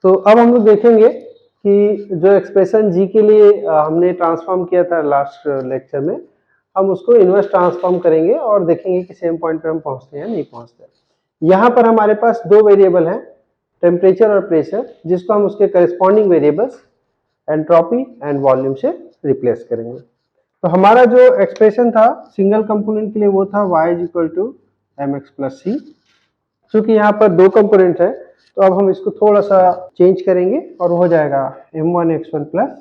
तो अब हम लोग देखेंगे कि जो एक्सप्रेशन जी के लिए हमने ट्रांसफॉर्म किया था लास्ट लेक्चर में, हम उसको इनवर्स ट्रांसफॉर्म करेंगे और देखेंगे कि सेम पॉइंट पे हम पहुंचते हैं या नहीं पहुंचते। यहाँ पर हमारे पास दो वेरिएबल हैं, टेम्परेचर और प्रेशर, जिसको हम उसके corresponding variables entropy and volume से रिप्लेस करेंगे। तो हमारा जो एक्सप्रेशन था सिंगल कंपोनेंट के लिए वो था y is equal to m x plus c. चूंकि यहाँ पर दो कंपोनेंट है तो अब हम इसको थोड़ा सा चेंज करेंगे और हो जाएगा m1x1 प्लस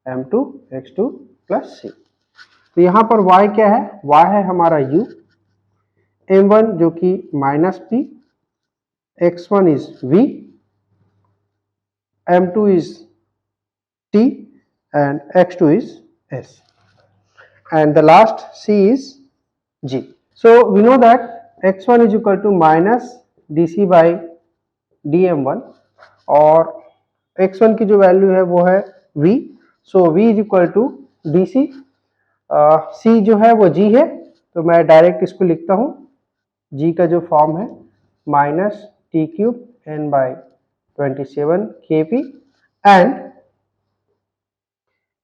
m2x2 प्लस सी। तो यहाँ पर y क्या है, y है हमारा u, m1 जो कि minus p, x1 is v, m2 is t and x2 is s, and the last c is g. So we know that x1 is equal to minus dc by dm1 और x1 की जो value है वो है v, so v is equal to dc, c जो है वो g है, तो मैं डायरेक्ट इसको लिखता हूँ, g का जो फॉर्म है minus t cube n by 27 kp and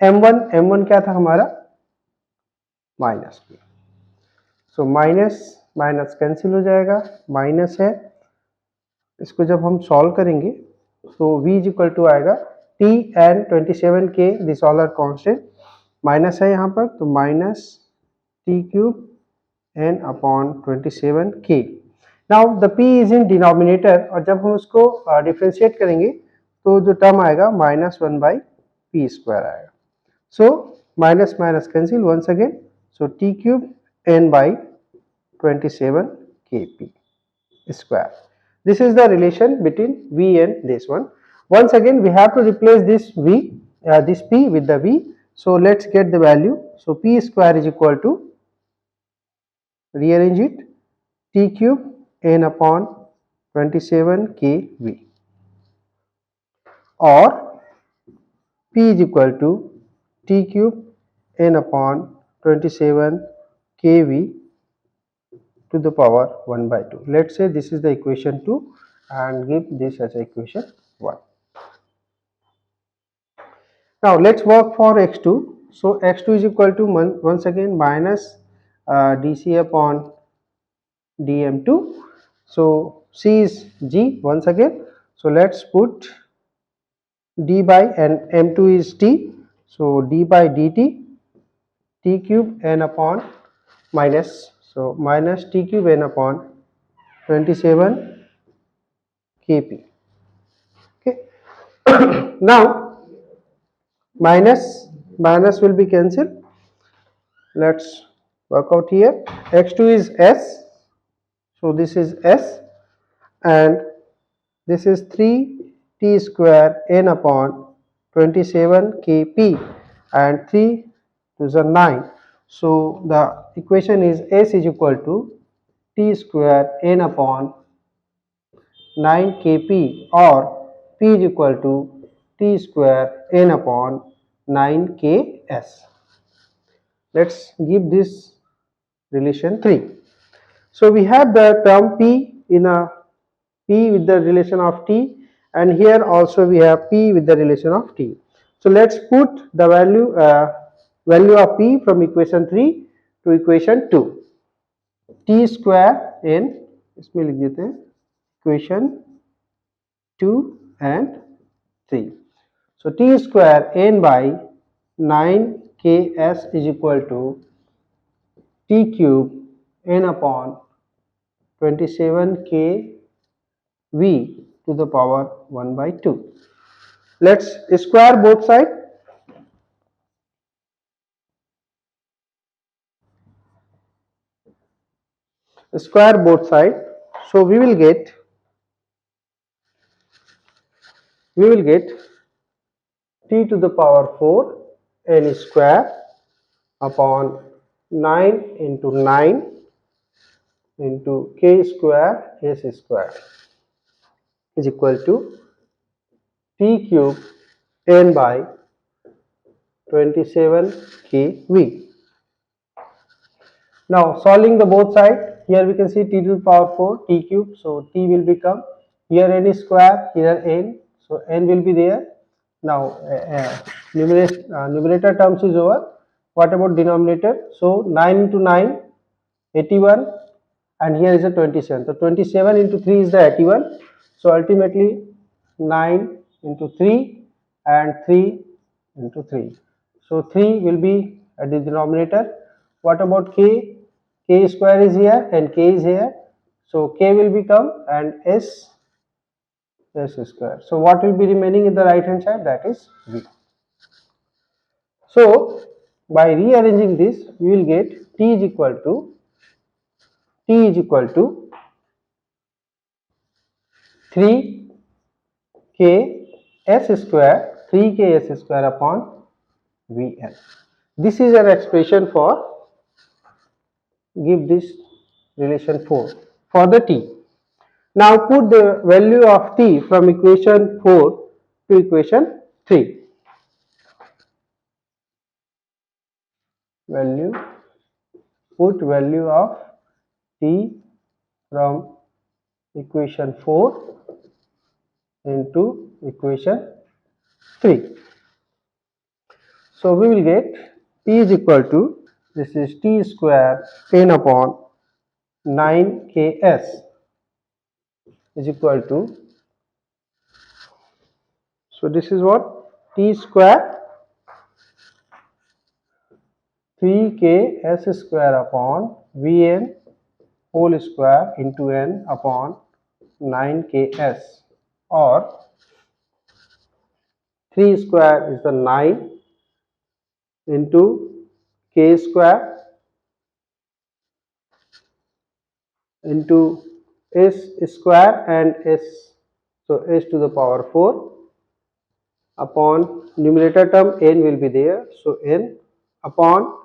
m1 क्या था हमारा minus p, so minus minus cancel हो जाएगा, माइनस है, इसको जब हम सॉल्व करेंगे तो v इज इक्वल टू आएगा t एंड 27 के this all are constant, minus है यहाँ पर तो minus t cube n upon 27 k। Now the p is in denominator और जब हम उसको डिफ्रेंशिएट करेंगे तो जो टर्म आएगा माइनस 1 बाई पी स्क्वायर आएगा। So minus minus cancel once again. So t cube n by 27 kp square. This is the relation between v and this one. Once again we have to replace this v, this p with the v. So let's get the value. So p square is equal to, rearrange it, t cube n upon 27 kv or p is equal to t cube n upon 27 kv to the power 1 by 2. Let's say this is the equation 2 and give this as equation 1. Now let's work for x2. So x2 is equal to once again minus dc upon dm2. So c is g once again. So let's put d by, and m2 is t, so d by dt, t cube n upon minus, so minus t cube n upon 27 kp. Okay. Now minus minus will be cancelled. Let's work out here. x2 is s, so this is s, and this is 3t square n upon 27 kp, and 3 to the 9. So the equation is s is equal to t square n upon 9 kp or p is equal to t square n upon 9 ks. Let's give this relation 3. So we have the term p in a p with the relation of t, and here also we have p with the relation of t. So let's put the value of p from equation 3 to equation 2. t square n, इसमें लिख देते हैं equation 2 and 3. So t square n by 9 ks is equal to t cube n upon 27 k v to the power 1 by 2. Let's square both sides. Square both sides. So we will get t to the power 4 n square upon 9 into 9 into k square s square is equal to t cube n by 27 kv. Now solving the both side, here we can see t to the power 4 t cube, so t will become here n square, here n, So n will be there. Now numerator terms is over. What about denominator? So 9 into 9, 81, and here is a 27. So 27 into 3 is the 81. So ultimately 9 into 3 and 3 into 3. So 3 will be at the denominator. What about k? K square is here and k is here. So k will become and s square. So what will be remaining in the right hand side? That is v. So by rearranging this, we will get t is equal to 3k s square, 3k s square upon Vn. This is an expression for, give this relation 4 for the t. Now put the value of t from equation 4 to equation 3. Put value of t from equation 4 into equation 3. So we will get t is equal to, this is t square n upon 9ks is equal to, so this is what, t square 3k s square upon Vn whole square into n upon 9ks, or 3 square is the 9 into k square into s square and s, so s to the power 4 upon numerator term n will be there, so n upon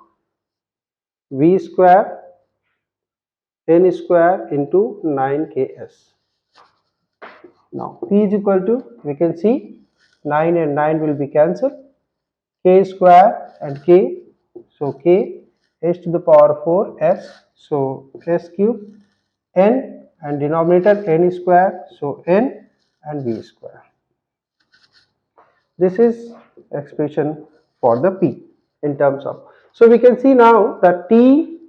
v square n square into 9ks. Now p is equal to, we can see 9 and 9 will be cancelled, k square and k, so k s to the power 4 s, so s cube, n and denominator n square, so n and v square. This is expression for the p in terms of. So we can see now that t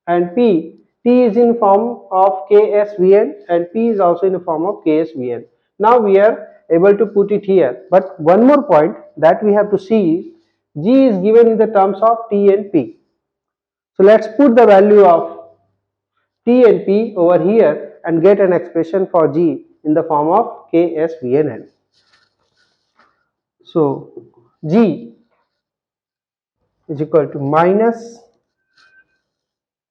and p, t is in form of ksvn and p is also in the form of ksvn. Now we are able to put it here, but one more point that we have to see is g is given in the terms of t and p. So let's put the value of t and p over here and get an expression for g in the form of ksvn. So g is equal to minus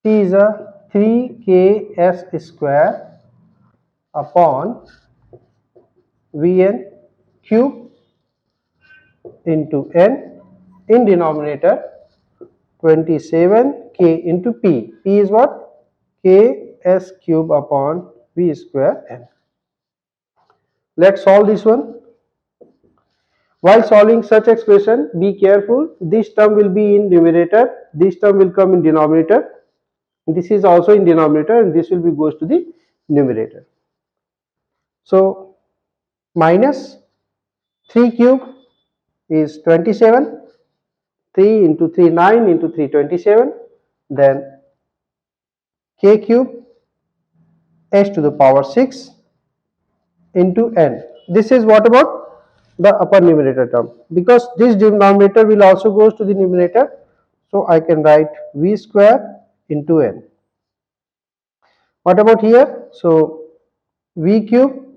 t is a 3ks square upon Vn cube into n, in denominator 27k into p. P is what? ks cube upon v square n. Let's solve this one. While solving such expression, be careful, this term will be in numerator, this term will come in denominator, this is also in denominator, and this will be goes to the numerator. So minus 3 cube is 27, 3 into 3 9 into 3 27, then k cube s to the power 6 into n. This is what about the upper numerator term, because this denominator will also goes to the numerator, so I can write v square into n. What about here? So v cube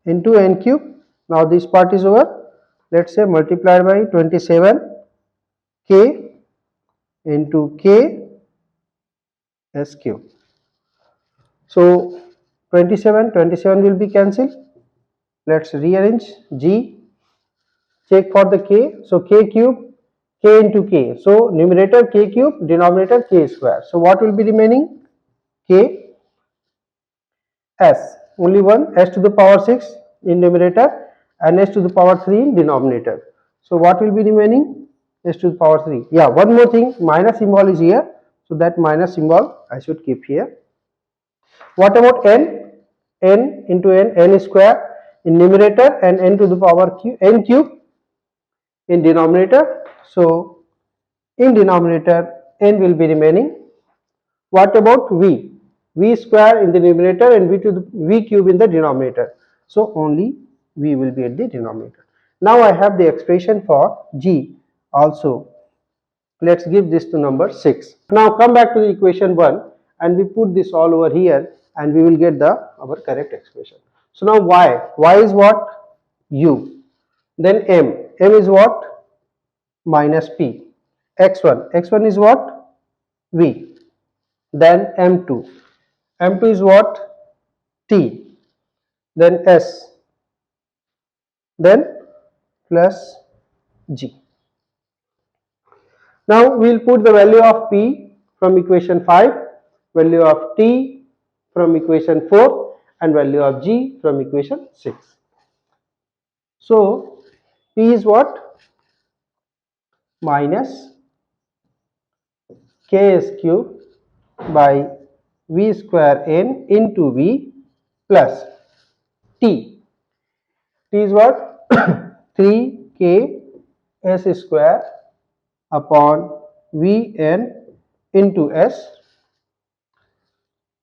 into n cube. Now this part is over. Let's say multiplied by 27 k into k s cube. So 27 will be cancelled. Let's rearrange g. Check for the k. So k cube, k into k. So numerator k cube, denominator k square. So what will be remaining? K s. Only one, s to the power 6 in numerator and s to the power 3 in denominator. So what will be remaining? S to the power 3. Yeah, one more thing, minus symbol is here. So that minus symbol I should keep here. What about n? N into n, n square. in numerator and n to the power n cube in denominator. So in denominator n will be remaining. What about v? V square in the numerator and v cube in the denominator. So only v will be at the denominator. Now I have the expression for g also. Let's give this to number 6. Now come back to the equation 1 and we put this all over here and we will get our correct expression. So now y is what? U. Then m is what? Minus p. x1 is what? V. Then m2 is what? T. Then s, then plus g. Now we will put the value of p from equation 5, value of t from equation 4 and value of g from equation 6. So p is what? Minus ks cube by v square n into v plus t. T is what? 3k s square upon Vn into s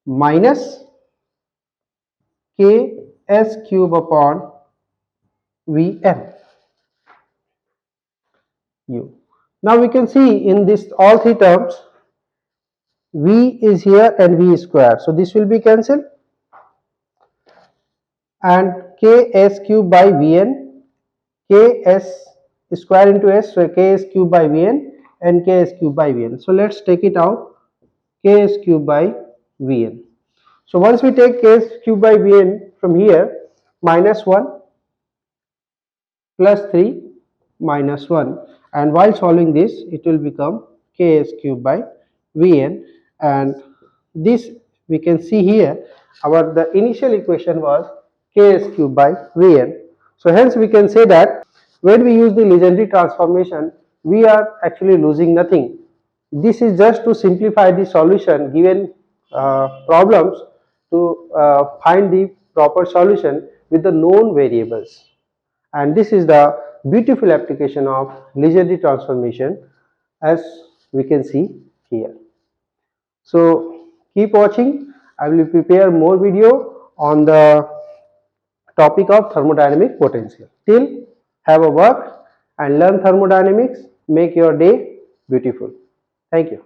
minus k s cube upon Vn u. Now we can see in this all three terms v is here and v square. So this will be cancelled and ks cube by Vn, ks square into s, so ks cube by Vn and ks cube by Vn. So let's take it out, ks cube by Vn. So once we take ks cube by Vn from here, minus 1 plus 3 minus 1, and while solving this it will become ks cube by Vn, and this we can see here the initial equation was ks cube by Vn. So hence we can say that when we use the Legendre transformation we are actually losing nothing. This is just to simplify the solution given problems to find the proper solution with the known variables, and this is the beautiful application of Legendre transformation as we can see here. So keep watching. I will prepare more video on the topic of thermodynamic potential. Till, have a work and learn thermodynamics. Make your day beautiful. Thank you.